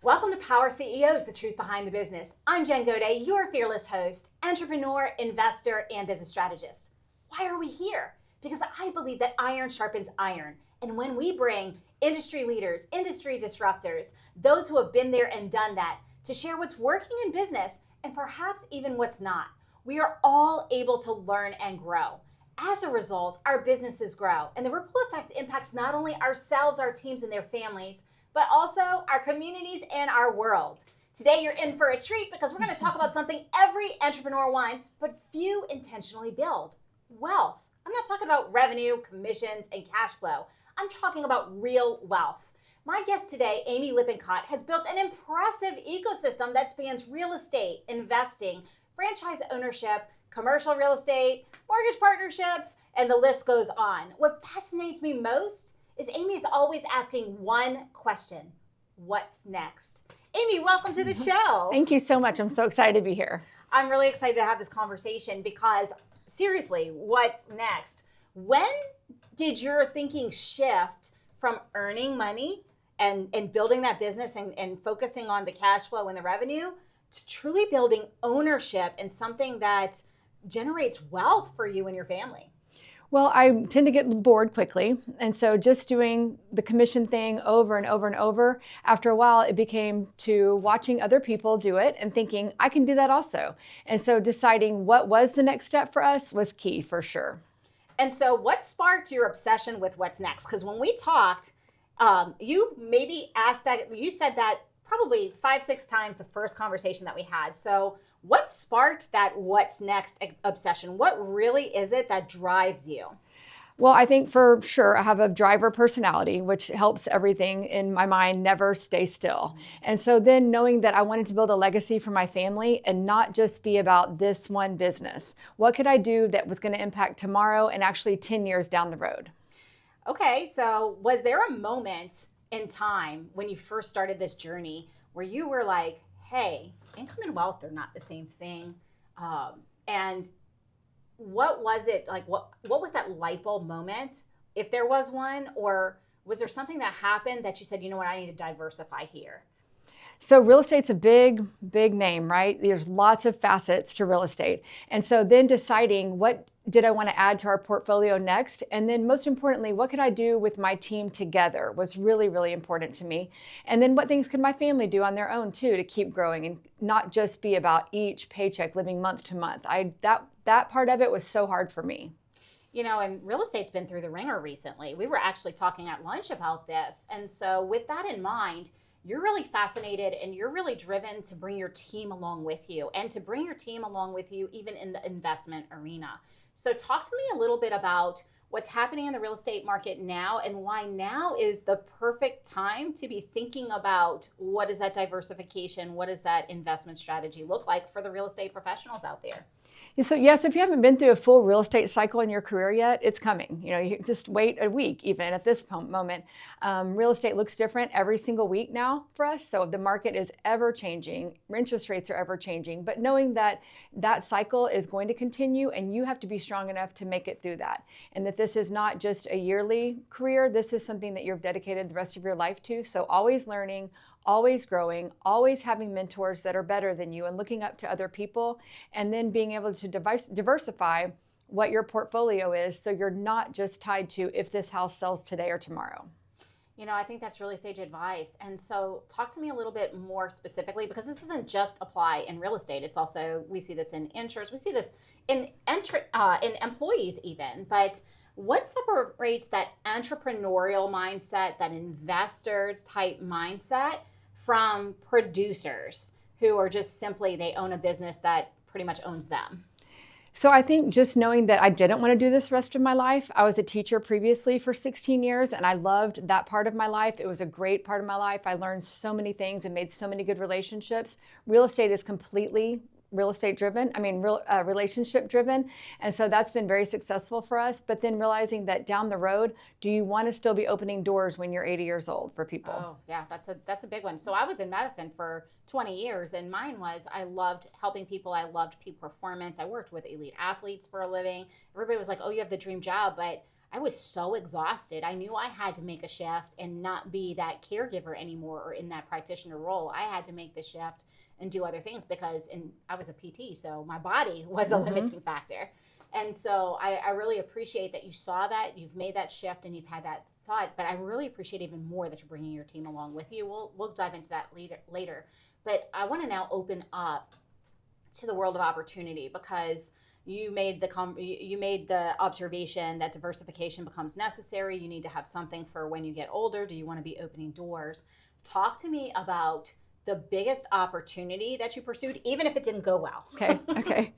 Welcome to Power CEOs, the truth behind the business. I'm Jen Gaudet, your fearless host, entrepreneur, investor, and business strategist. Why are we here? Because I believe that iron sharpens iron. And when we bring industry leaders, industry disruptors, those who have been there and done that, to share what's working in business and perhaps even what's not, we are all able to learn and grow. As a result, our businesses grow, and the ripple effect impacts not only ourselves, our teams, and their families, but also our communities and our world. Today, you're in for a treat because we're going to talk about something every entrepreneur wants, but few intentionally build: wealth. I'm not talking about revenue, commissions, and cash flow. I'm talking about real wealth. My guest today, Amy Lippincott, has built an impressive ecosystem that spans real estate, investing, franchise ownership, commercial real estate, mortgage partnerships, and the list goes on. What fascinates me most is Amy is always asking one question: what's next? Amy, welcome to the show. Thank you so much. I'm so excited to be here. I'm really excited to have this conversation because, seriously, what's next? When did your thinking shift from earning money and building that business and focusing on the cash flow and the revenue to truly building ownership and something that generates wealth for you and your family? Well, I tend to get bored quickly. And so just doing the commission thing over and over and over, after a while, it became to watching other people do it and thinking, I can do that also. And so deciding what was the next step for us was key for sure. And so what sparked your obsession with what's next? Because when we talked, you maybe asked that, you said that probably 5-6 times the first conversation that we had. So what sparked that what's next obsession? What really is it that drives you? Well, I think for sure I have a driver personality, which helps everything in my mind never stay still. And so then knowing that I wanted to build a legacy for my family and not just be about this one business. What could I do that was going to impact tomorrow and actually 10 years down the road? Okay, so was there a moment in time when you first started this journey where you were like, hey, income and wealth are not the same thing? And what was it like? What was that light bulb moment, if there was one, or was there something that happened that you said, you know what, I need to diversify here? So real estate's a big, big name, right? There's lots of facets to real estate. And so then deciding what did I want to add to our portfolio next? And then most importantly, what could I do with my team together was really, really important to me. And then what things could my family do on their own too to keep growing and not just be about each paycheck living month to month. That part of it was so hard for me. You know, and real estate's been through the ringer recently. We were actually talking at lunch about this. And so with that in mind, you're really fascinated and you're really driven to bring your team along with you and to bring your team along with you even in the investment arena. So talk to me a little bit about what's happening in the real estate market now and why now is the perfect time to be thinking about what is that diversification, what does that investment strategy look like for the real estate professionals out there? So yes, if you haven't been through a full real estate cycle in your career yet, it's coming. You know, you just wait a week even at this moment. Real estate looks different every single week now for us. So the market is ever changing. Interest rates are ever changing. But knowing that that cycle is going to continue and you have to be strong enough to make it through that. And that this is not just a yearly career. This is something that you've dedicated the rest of your life to. So always learning, always growing, always having mentors that are better than you and looking up to other people, and then being able to diversify what your portfolio is so you're not just tied to if this house sells today or tomorrow. You know, I think that's really sage advice. And so talk to me a little bit more specifically, because this doesn't just apply in real estate. It's also, we see this in insurance, we see this in employees even, but what separates that entrepreneurial mindset, that investors type mindset from producers who are just simply, they own a business that pretty much owns them? So I think just knowing that I didn't want to do this rest of my life. I was a teacher previously for 16 years and I loved that part of my life. It was a great part of my life. I learned so many things and made so many good relationships. Real estate is completely real estate driven, relationship driven. And so that's been very successful for us. But then realizing that down the road, do you want to still be opening doors when you're 80 years old for people? Oh, yeah, that's a big one. So I was in medicine for 20 years and mine was, I loved helping people. I loved peak performance. I worked with elite athletes for a living. Everybody was like, oh, you have the dream job. But I was so exhausted. I knew I had to make a shift and not be that caregiver anymore or in that practitioner role. I had to make the shift and do other things because I was a PT, so my body was a limiting factor. And so I really appreciate that you saw that, you've made that shift, and you've had that thought. But I really appreciate even more that you're bringing your team along with you. We'll dive into that later. But I want to now open up to the world of opportunity, because you made the observation that diversification becomes necessary. You need to have something for when you get older. Do you want to be opening doors? Talk to me about the biggest opportunity that you pursued, even if it didn't go well. Okay.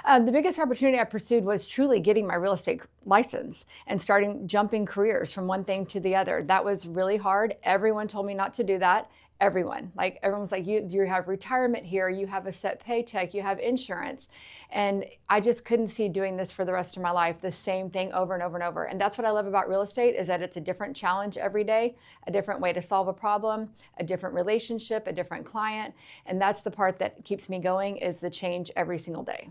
The biggest opportunity I pursued was truly getting my real estate license and jumping careers from one thing to the other. That was really hard. Everyone told me not to do that. Everyone's like, you have retirement here, you have a set paycheck, you have insurance. And I just couldn't see doing this for the rest of my life, the same thing over and over and over. And that's what I love about real estate, is that it's a different challenge every day, a different way to solve a problem, a different relationship, a different client. And that's the part that keeps me going, is the change every single day.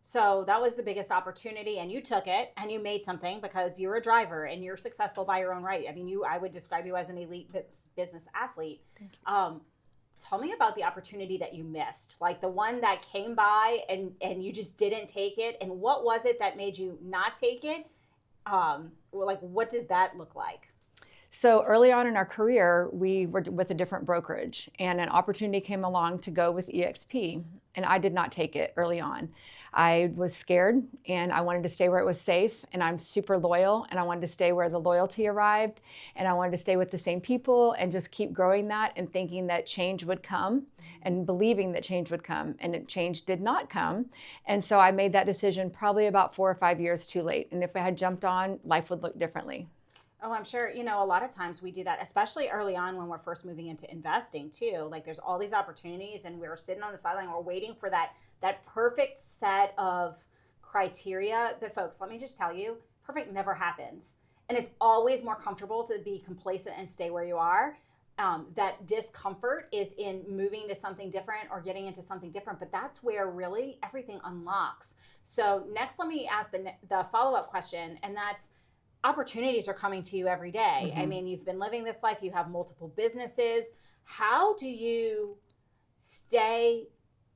So that was the biggest opportunity, and you took it and you made something, because you're a driver and you're successful by your own right. I mean, I would describe you as an elite business athlete. Tell me about the opportunity that you missed, like the one that came by and you just didn't take it. And what was it that made you not take it? Like, what does that look like? So early on in our career, we were with a different brokerage, and an opportunity came along to go with EXP, and I did not take it early on. I was scared, and I wanted to stay where it was safe, and I'm super loyal, and I wanted to stay where the loyalty arrived, and I wanted to stay with the same people and just keep growing that and thinking that change would come and believing that change would come, and change did not come. And so I made that decision probably about 4 or 5 years too late. And if I had jumped on, life would look differently. Oh, I'm sure, a lot of times we do that, especially early on when we're first moving into investing too. Like, there's all these opportunities and we're sitting on the sideline, we're waiting for that perfect set of criteria. But folks, let me just tell you, perfect never happens. And it's always more comfortable to be complacent and stay where you are. That discomfort is in moving to something different or getting into something different, but that's where really everything unlocks. So next, let me ask the follow-up question, and that's, opportunities are coming to you every day. I mean, you've been living this life, you have multiple businesses. How do you stay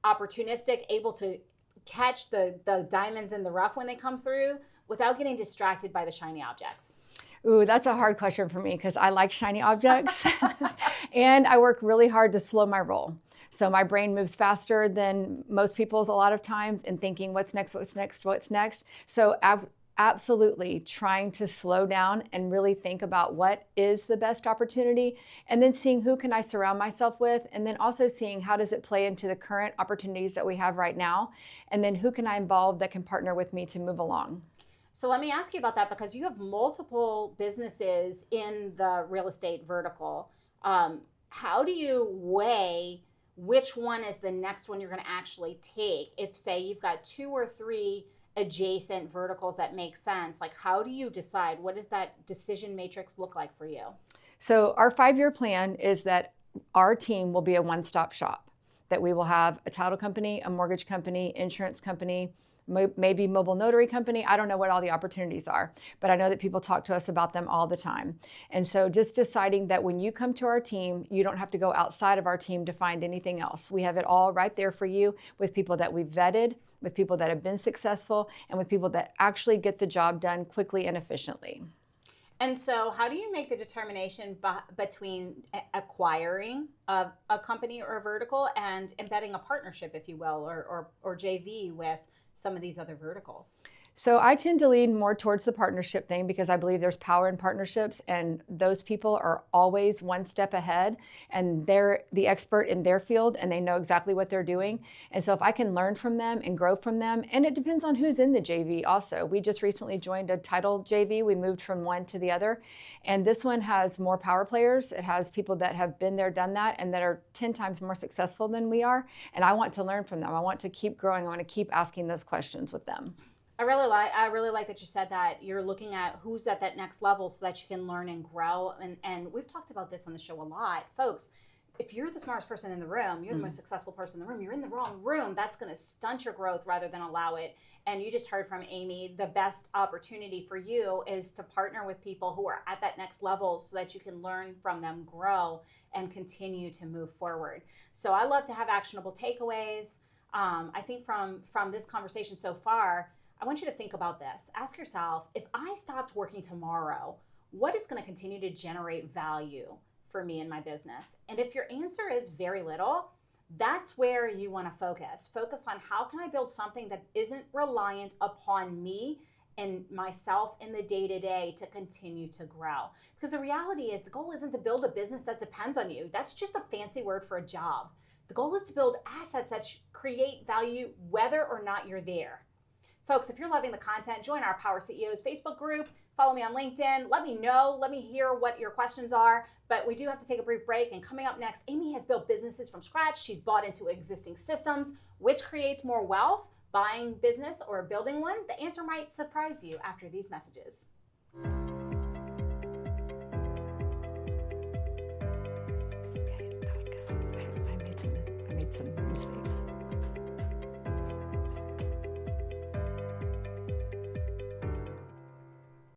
opportunistic, able to catch the diamonds in the rough when they come through without getting distracted by the shiny objects? Ooh, that's a hard question for me, because I like shiny objects and I work really hard to slow my roll. So my brain moves faster than most people's a lot of times in thinking, what's next? So absolutely trying to slow down and really think about what is the best opportunity, and then seeing who can I surround myself with, and then also seeing how does it play into the current opportunities that we have right now, and then who can I involve that can partner with me to move along. So let me ask you about that, because you have multiple businesses in the real estate vertical. How do you weigh which one is the next one you're going to actually take? If, say, you've got 2 or 3 adjacent verticals that make sense, like, how do you decide? What does that decision matrix look like for you? So our 5-year plan is that our team will be a one-stop shop, that we will have a title company, a mortgage company, insurance company, maybe mobile notary company. I don't know what all the opportunities are, but I know that people talk to us about them all the time. And so just deciding that when you come to our team, you don't have to go outside of our team to find anything else. We have it all right there for you, with people that we've vetted, with people that have been successful, and with people that actually get the job done quickly and efficiently. And so how do you make the determination between acquiring a company or a vertical and embedding a partnership, if you will, or JV with some of these other verticals? So I tend to lean more towards the partnership thing, because I believe there's power in partnerships, and those people are always one step ahead, and they're the expert in their field and they know exactly what they're doing. And so if I can learn from them and grow from them, and it depends on who's in the JV also. We just recently joined a title JV. We moved from one to the other, and this one has more power players. It has people that have been there, done that, and that are 10 times more successful than we are. And I want to learn from them. I want to keep growing. I want to keep asking those questions with them. I really like that you said that you're looking at who's at that next level so that you can learn and grow. And we've talked about this on the show a lot. Folks, if you're the smartest person in the room, you're the most successful person in the room, you're in the wrong room, that's going to stunt your growth rather than allow it. And you just heard from Amy, the best opportunity for you is to partner with people who are at that next level so that you can learn from them, grow, and continue to move forward. So I love to have actionable takeaways. I think from this conversation so far, I want you to think about this. Ask yourself, if I stopped working tomorrow, what is going to continue to generate value for me in my business? And if your answer is very little, that's where you want to focus. Focus on how can I build something that isn't reliant upon me and myself in the day-to-day to continue to grow. Because the reality is the goal isn't to build a business that depends on you. That's just a fancy word for a job. The goal is to build assets that create value whether or not you're there. Folks, if you're loving the content, join our Power CEOs Facebook group. Follow me on LinkedIn. Let me know. Let me hear what your questions are. But we do have to take a brief break. And coming up next, Amy has built businesses from scratch. She's bought into existing systems. Which creates more wealth, buying business or building one? The answer might surprise you after these messages. Okay, that was good. I made some mistakes.